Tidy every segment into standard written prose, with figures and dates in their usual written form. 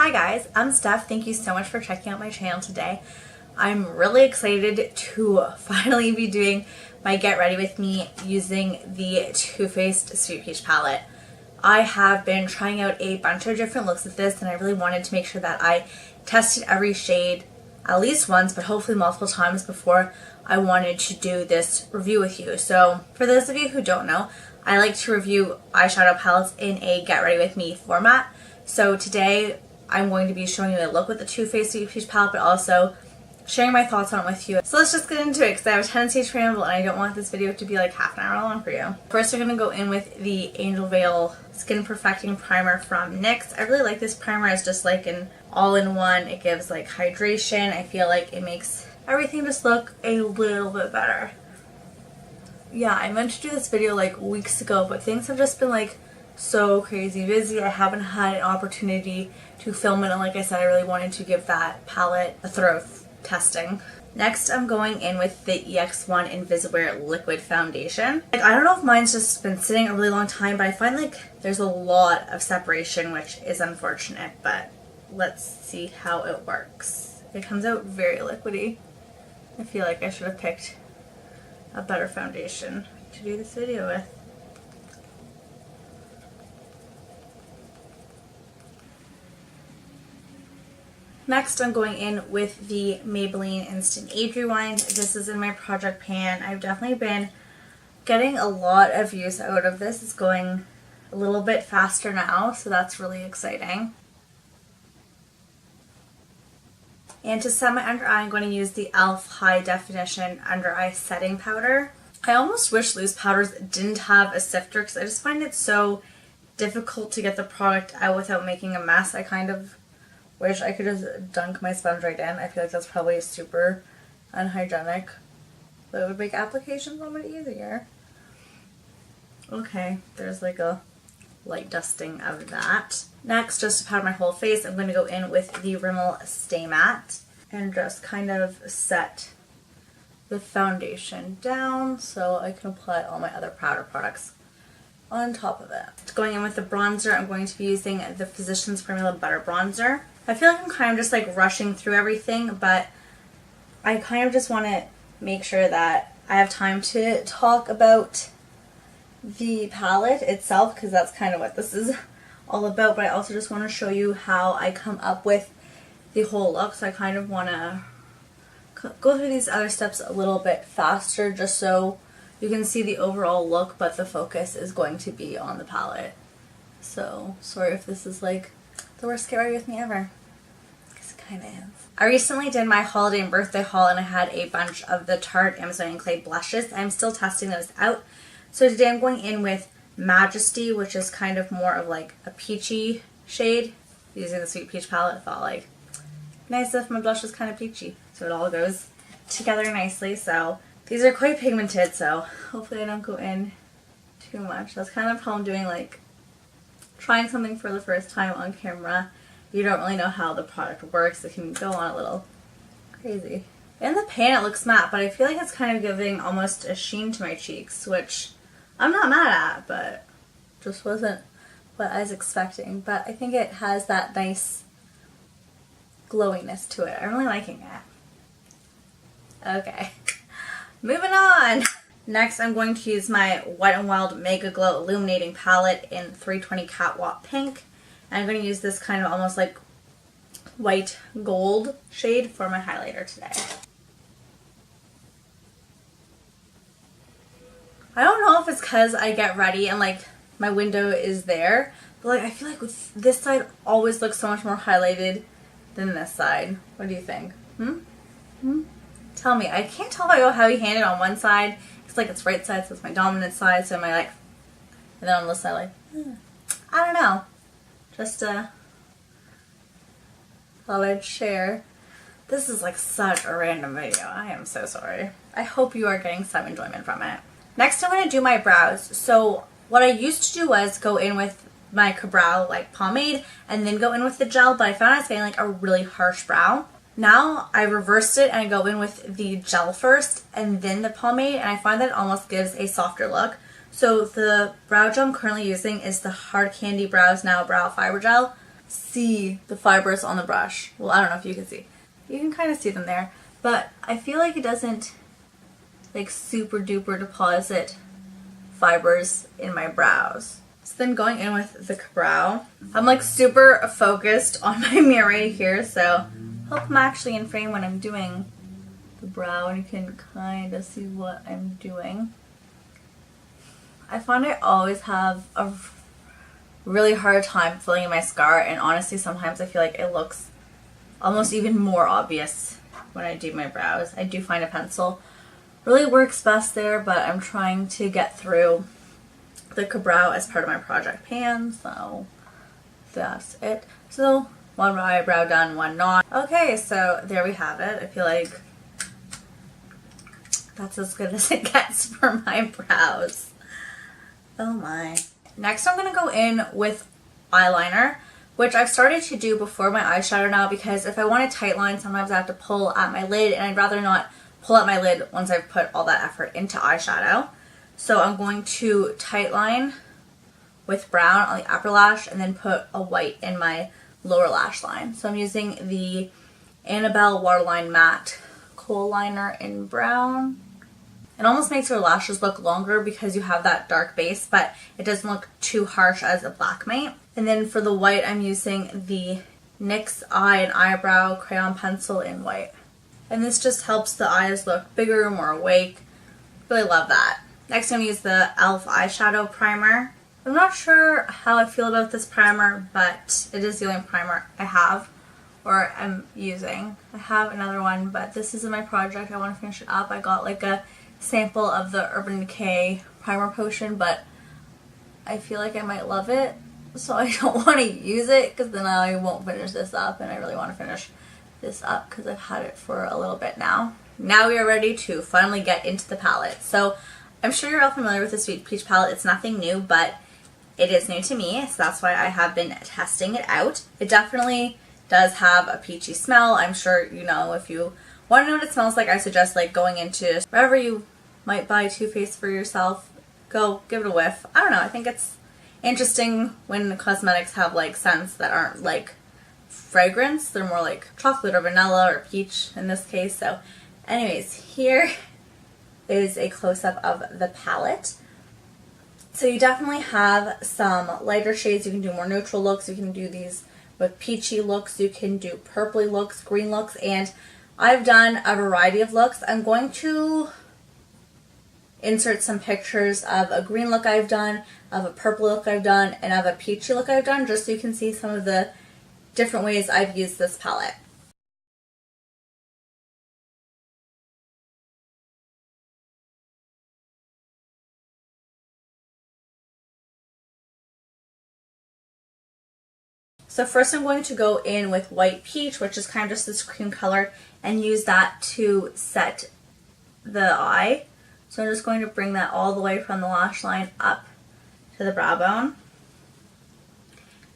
Hi guys, I'm Steph. Thank you so much for checking out my channel today. I'm really excited to finally be doing my Get Ready With Me using the Too Faced Sweet Peach palette. I have been trying out a bunch of different looks with this and I really wanted to make sure that I tested every shade at least once, but hopefully multiple times before I wanted to do this review with you. So for those of you who don't know, I like to review eyeshadow palettes in a Get Ready With Me format. So today I'm going to be showing you a look with the Too Faced Sweet Peach palette, but also sharing my thoughts on it with you. So let's just get into it because I have a tendency to ramble and I don't want this video to be like half an hour long for you. First we're going to go in with the Angel Veil Skin Perfecting Primer from NYX. I really like this primer. It's just like an all-in-one. It gives like hydration. I feel like it makes everything just look a little bit better. Yeah, I meant to do this video like weeks ago, but things have just been like so crazy busy. I haven't had an opportunity to film it, and like I said, I really wanted to give that palette a thorough testing. Next, I'm going in with the EX1 Invisiwear Liquid Foundation. Like, I don't know if mine's just been sitting a really long time, but I find like there's a lot of separation, which is unfortunate, but let's see how it works. It comes out very liquidy. I feel like I should have picked a better foundation to do this video with. Next, I'm going in with the Maybelline Instant Age Rewind. This is in my project pan. I've definitely been getting a lot of use out of this. It's going a little bit faster now, so that's really exciting. And to set my under eye, I'm going to use the E.L.F. High Definition Under Eye Setting Powder. I almost wish loose powders didn't have a sifter because I just find it so difficult to get the product out without making a mess. I kind of wish I could just dunk my sponge right in. I feel like that's probably super unhygienic, but it would make application a little bit easier. Okay, there's like a light dusting of that. Next, just to powder my whole face, I'm going to go in with the Rimmel Stay Matte and just kind of set the foundation down so I can apply all my other powder products on top of it. Going in with the bronzer, I'm going to be using the Physicians Formula Butter Bronzer. I feel like I'm kind of just like rushing through everything, but I kind of just want to make sure that I have time to talk about the palette itself because that's kind of what this is all about, but I also just want to show you how I come up with the whole look, so I kind of want to go through these other steps a little bit faster just so you can see the overall look, but the focus is going to be on the palette. So sorry if this is like the worst Get Ready With Me ever, because it kind of is. I recently did my holiday and birthday haul and I had a bunch of the Tarte Amazonian Clay blushes. I'm still testing those out. So today I'm going in with Majesty, which is kind of more of like a peachy shade. Using the Sweet Peach palette, I thought like, nice if my blush was kind of peachy. So it all goes together nicely. So these are quite pigmented, so hopefully I don't go in too much. That's kind of the problem doing like trying something for the first time on camera. You don't really know how the product works. It can go on a little crazy. In the pan it looks matte, but I feel like it's kind of giving almost a sheen to my cheeks, which I'm not mad at, but just wasn't what I was expecting. But I think it has that nice glowiness to it. I'm really liking it. Okay, moving on. Next, I'm going to use my Wet n Wild Megaglo Illuminating Palette in 320 Catwalk Pink. And I'm going to use this kind of almost like white gold shade for my highlighter today. I don't know if it's because I get ready and like my window is there, but like I feel like with this side always looks so much more highlighted than this side. What do you think? Tell me. I can't tell if I go heavy-handed on one side. It's like it's right side, so it's my dominant side, so am I like, and then on this side like, I don't know. Just thought I'd share. This is like such a random video. I am so sorry. I hope you are getting some enjoyment from it. Next I'm going to do my brows. So what I used to do was go in with my Brow like pomade and then go in with the gel, but I found I was getting like a really harsh brow. Now I reversed it and I go in with the gel first and then the pomade, and I find that it almost gives a softer look. So the brow gel I'm currently using is the Hard Candy Brows Now Brow Fiber Gel. see the fibers on the brush. Well, I don't know if you can see. You can kind of see them there, but I feel like it doesn't like super duper deposit fibers in my brows. So then going in with the brow, I'm like super focused on my mirror right here, so I hope I'm actually in frame when I'm doing the brow and you can kind of see what I'm doing. I find I always have a really hard time filling in my mascara, and honestly sometimes I feel like it looks almost even more obvious when I do my brows. I do find a pencil really works best there, but I'm trying to get through the brow as part of my project pan, so that's it. So one eyebrow done, one not. Okay, so there we have it. I feel like that's as good as it gets for my brows. Oh my. Next I'm going to go in with eyeliner, which I've started to do before my eyeshadow now, because if I want a tight line, sometimes I have to pull at my lid, and I'd rather not pull at my lid once I've put all that effort into eyeshadow. So I'm going to tight line with brown on the upper lash and then put a white in my lower lash line. So I'm using the Annabelle Waterline Matte Kohl liner in brown. It almost makes your lashes look longer because you have that dark base, but it doesn't look too harsh as a black might. And then for the white, I'm using the NYX Eye and Eyebrow Crayon Pencil in white. And this just helps the eyes look bigger, more awake. Really love that. Next, I'm going to use the E.L.F. eyeshadow primer. I'm not sure how I feel about this primer, but it is the only primer I have, or I'm using. I have another one, but this is in my project. I want to finish it up. I got like a sample of the Urban Decay primer potion, but I feel like I might love it, so I don't want to use it because then I won't finish this up, and I really want to finish this up because I've had it for a little bit now. Now we are ready to finally get into the palette. So I'm sure you're all familiar with the Sweet Peach palette. It's nothing new, but it is new to me, so that's why I have been testing it out. It definitely does have a peachy smell. I'm sure, you know, if you want to know what it smells like, I suggest like going into wherever you might buy Too Faced for yourself, go give it a whiff. I don't know, I think it's interesting when cosmetics have like scents that aren't like fragrance. They're more like chocolate or vanilla or peach in this case. So anyways, here is a close-up of the palette. So you definitely have some lighter shades. You can do more neutral looks. You can do these with peachy looks. You can do purpley looks, green looks, and I've done a variety of looks. I'm going to insert some pictures of a green look I've done, of a purple look I've done, and of a peachy look I've done, just so you can see some of the different ways I've used this palette. So first I'm going to go in with White Peach, which is kind of just this cream color, and use that to set the eye. So I'm just going to bring that all the way from the lash line up to the brow bone.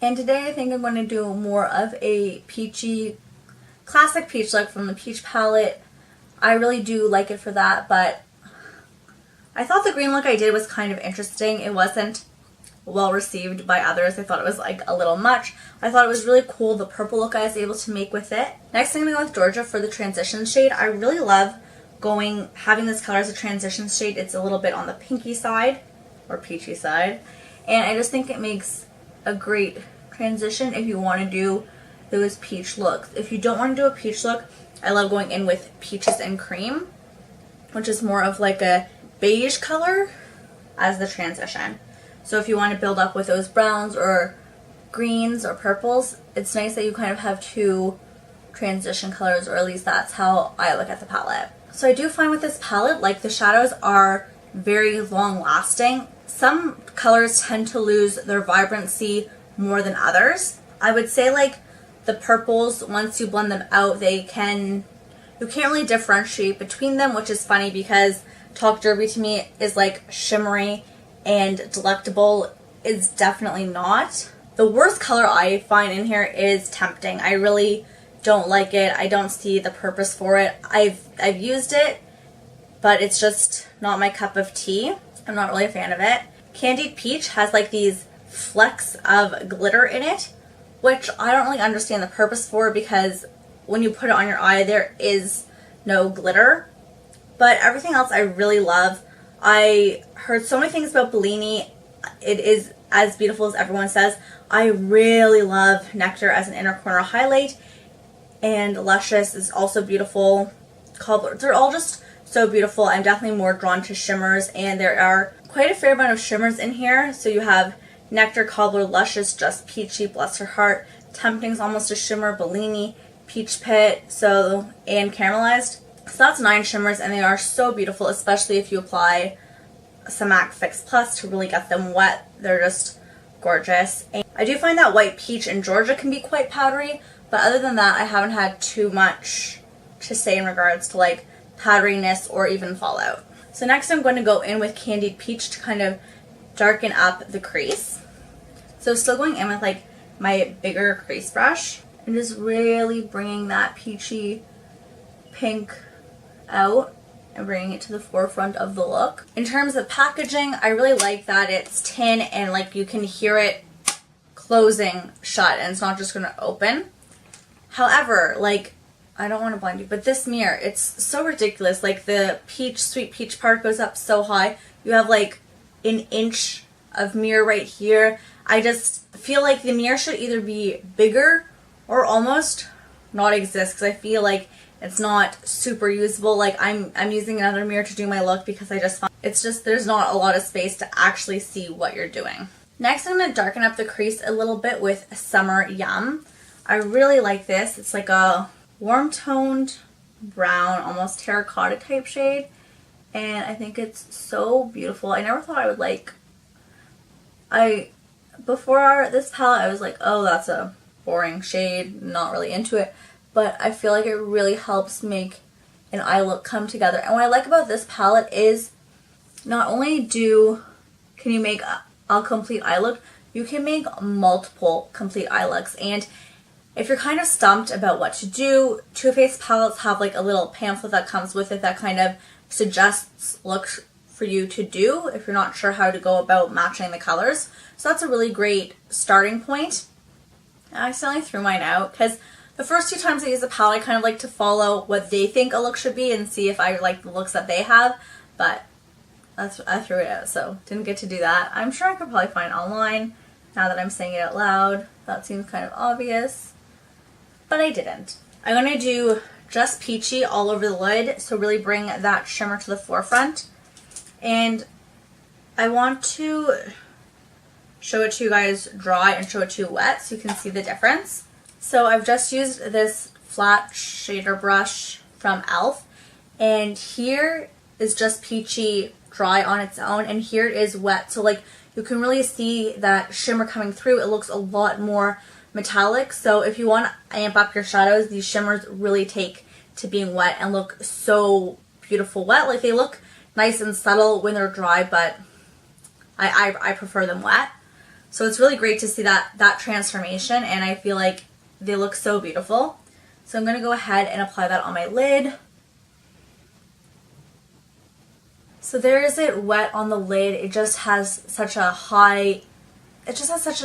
And today I think I'm going to do more of a peachy, classic peach look from the Peach palette. I really do like it for that, but I thought the green look I did was kind of interesting. It wasn't well received by others. I thought it was like a little much. I thought it was really cool, the purple look I was able to make with it. Next I'm going to go with Georgia for the transition shade. I really love having this color as a transition shade. It's a little bit on the pinky side, or peachy side, and I just think it makes a great transition if you want to do those peach looks. If you don't want to do a peach look, I love going in with Peaches and Cream, which is more of like a beige color as the transition. So if you want to build up with those browns or greens or purples, it's nice that you kind of have two transition colors, or at least that's how I look at the palette. So I do find with this palette, like the shadows are very long lasting. Some colors tend to lose their vibrancy more than others. I would say like the purples, once you blend them out, you can't really differentiate between them, which is funny because Talk Derby to me is like shimmery, and Delectable is definitely not. The worst color I find in here is Tempting. I really don't like it. I don't see the purpose for it. I've used it, but it's just not my cup of tea. I'm not really a fan of it. Candied Peach has like these flecks of glitter in it, which I don't really understand the purpose for, because when you put it on your eye, there is no glitter. But everything else I really love. I heard so many things about Bellini. It is as beautiful as everyone says. I really love Nectar as an inner corner highlight. And Luscious is also beautiful. Cobbler, they're all just so beautiful. I'm definitely more drawn to shimmers, and there are quite a fair amount of shimmers in here. So you have Nectar, Cobbler, Luscious, Just Peachy, Bless Her Heart, Tempting's almost a shimmer, Bellini, Peach Pit, and Caramelized. So that's 9 shimmers, and they are so beautiful, especially if you apply some MAC Fix Plus to really get them wet. They're just gorgeous. And I do find that White Peach and Georgia can be quite powdery, but other than that, I haven't had too much to say in regards to like powderiness or even fallout. So next I'm going to go in with Candied Peach to kind of darken up the crease. So still going in with like my bigger crease brush and just really bringing that peachy pink out and bringing it to the forefront of the look. In terms of packaging, I really like that it's tin and like you can hear it closing shut and it's not just going to open. However, like, I don't want to blind you, but this mirror, it's so ridiculous. Like the peach, sweet peach part goes up so high. You have like an inch of mirror right here. I just feel like the mirror should either be bigger or almost not exist, because I feel like it's not super usable. Like I'm using another mirror to do my look because I just find it's just there's not a lot of space to actually see what you're doing. Next, I'm going to darken up the crease a little bit with Summer Yum. I really like this. It's like a warm toned brown, almost terracotta type shade, and I think it's so beautiful. I never thought I would like, before this palette I was like, oh, that's a boring shade, not really into it, but I feel like it really helps make an eye look come together. And what I like about this palette is not only can you make a complete eye look, you can make multiple complete eye looks. And if you're kind of stumped about what to do, Too Faced palettes have like a little pamphlet that comes with it that kind of suggests looks for you to do if you're not sure how to go about matching the colors. So that's a really great starting point. And I accidentally threw mine out because the first 2 times I use a palette, I kind of like to follow what they think a look should be and see if I like the looks that they have, but I threw it out, so didn't get to do that. I'm sure I could probably find online now that I'm saying it out loud. That seems kind of obvious, but I didn't. I'm going to do Just Peachy all over the lid, so really bring that shimmer to the forefront. And I want to show it to you guys dry and show it to you wet so you can see the difference. So I've just used this flat shader brush from E.L.F. and here is Just Peachy dry on its own, and here it is wet. So like you can really see that shimmer coming through. It looks a lot more metallic. So if you want to amp up your shadows, these shimmers really take to being wet and look so beautiful wet. Like they look nice and subtle when they're dry, but I prefer them wet. So it's really great to see that transformation, and I feel like they look so beautiful. So I'm going to go ahead and apply that on my lid. So there is it wet on the lid. It just has such a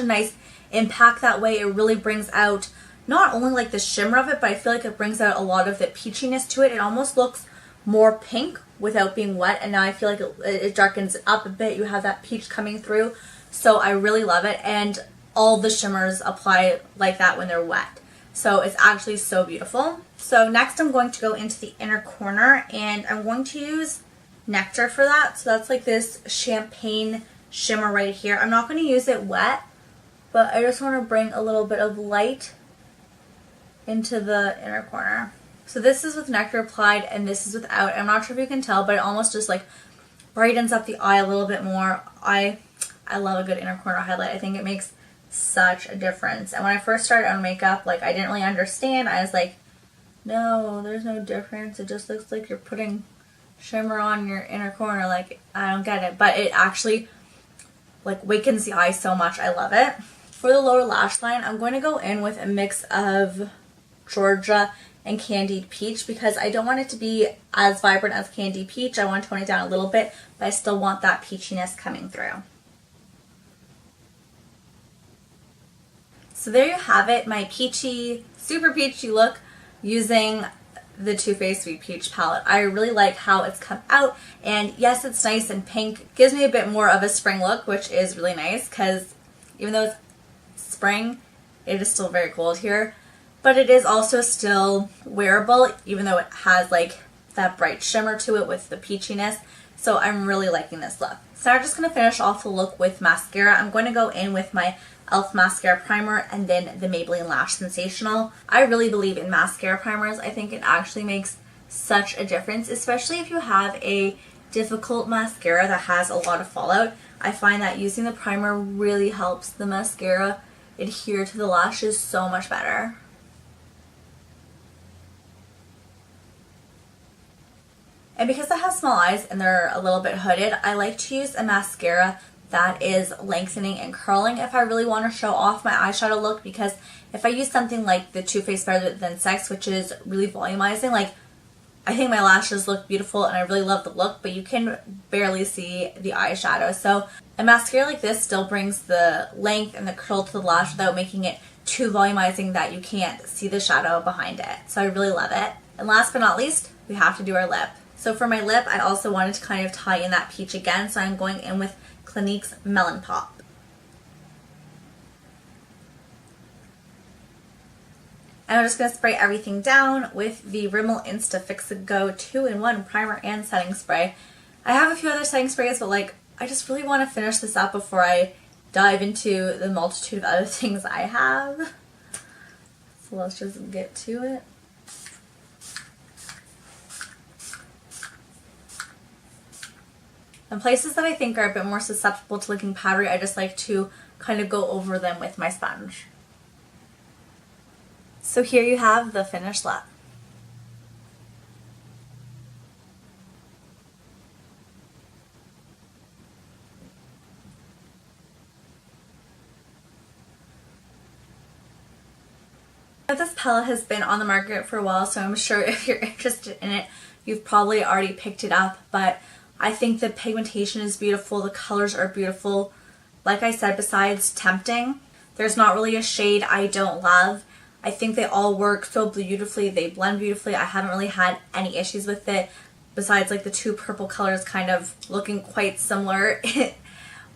nice impact that way. It really brings out not only like the shimmer of it, but I feel like it brings out a lot of the peachiness to it. It almost looks more pink without being wet, and now I feel like it darkens it up a bit. You have that peach coming through. So I really love it, and all the shimmers apply like that when they're wet. So it's actually so beautiful. So next I'm going to go into the inner corner, and I'm going to use Nectar for that. So that's like this champagne shimmer right here. I'm not going to use it wet, but I just want to bring a little bit of light into the inner corner. So this is with Nectar applied, and this is without. I'm not sure if you can tell, but it almost just like brightens up the eye a little bit more. I love a good inner corner highlight. I think it makes such a difference. And when I first started on makeup, like I didn't really understand. I was like, no, there's no difference. It just looks like you're putting shimmer on your inner corner. Like, I don't get it. But it actually like wakens the eye so much. I love it. For the lower lash line, I'm going to go in with a mix of Georgia and Candied Peach because I don't want it to be as vibrant as Candied Peach. I want to tone it down a little bit, but I still want that peachiness coming through. So there you have it, my peachy, super peachy look using the Too Faced Sweet Peach palette. I really like how it's come out, and yes, it's nice and pink. Gives me a bit more of a spring look, which is really nice because even though it's spring, it is still very cold here, but it is also still wearable even though it has like that bright shimmer to it with the peachiness. So I'm really liking this look. So I'm just going to finish off the look with mascara. I'm going to go in with my E.L.F. mascara primer and then the Maybelline Lash Sensational. I really believe in mascara primers. I think it actually makes such a difference, especially if you have a difficult mascara that has a lot of fallout. I find that using the primer really helps the mascara adhere to the lashes so much better. And because I have small eyes and they're a little bit hooded, I like to use a mascara that is lengthening and curling if I really want to show off my eyeshadow look, because if I use something like the Too Faced Better Than Sex, which is really volumizing, like I think my lashes look beautiful and I really love the look, but you can barely see the eyeshadow. So a mascara like this still brings the length and the curl to the lash without making it too volumizing that you can't see the shadow behind it. So I really love it. And last but not least, we have to do our lip. So for my lip, I also wanted to kind of tie in that peach again, so I'm going in with Clinique's Melon Pop. And I'm just going to spray everything down with the Rimmel Insta Fix It Go 2-in-1 primer and setting spray. I have a few other setting sprays, but like I just really want to finish this up before I dive into the multitude of other things I have. So let's just get to it. And places that I think are a bit more susceptible to looking powdery, I just like to kind of go over them with my sponge. So here you have the finished lip. This palette has been on the market for a while, so I'm sure if you're interested in it, you've probably already picked it up, but I think the pigmentation is beautiful, the colors are beautiful. Like I said, besides tempting, there's not really a shade I don't love. I think they all work so beautifully, they blend beautifully. I haven't really had any issues with it, besides like the two purple colors kind of looking quite similar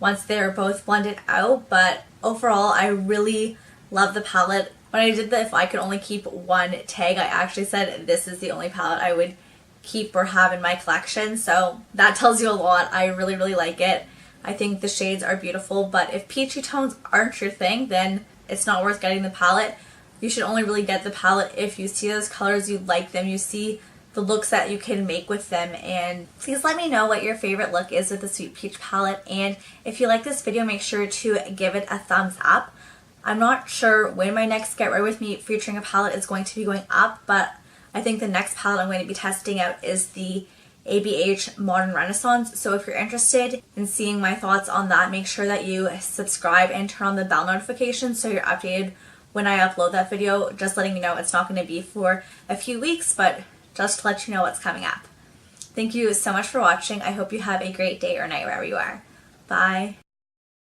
once they're both blended out. But overall, I really love the palette. When I did the if I could only keep one tag, I actually said this is the only palette I would keep or have in my collection, so that tells you a lot. I really, really like it. I think the shades are beautiful, but if peachy tones aren't your thing, then it's not worth getting the palette. You should only really get the palette if you see those colors, you like them, you see the looks that you can make with them. And please let me know what your favorite look is with the Sweet Peach palette, and if you like this video, make sure to give it a thumbs up. I'm not sure when my next Get Ready With Me featuring a palette is going to be going up, but I think the next palette I'm going to be testing out is the ABH Modern Renaissance. So if you're interested in seeing my thoughts on that, make sure that you subscribe and turn on the bell notification so you're updated when I upload that video. Just letting you know it's not going to be for a few weeks, but just to let you know what's coming up. Thank you so much for watching. I hope you have a great day or night wherever you are. Bye.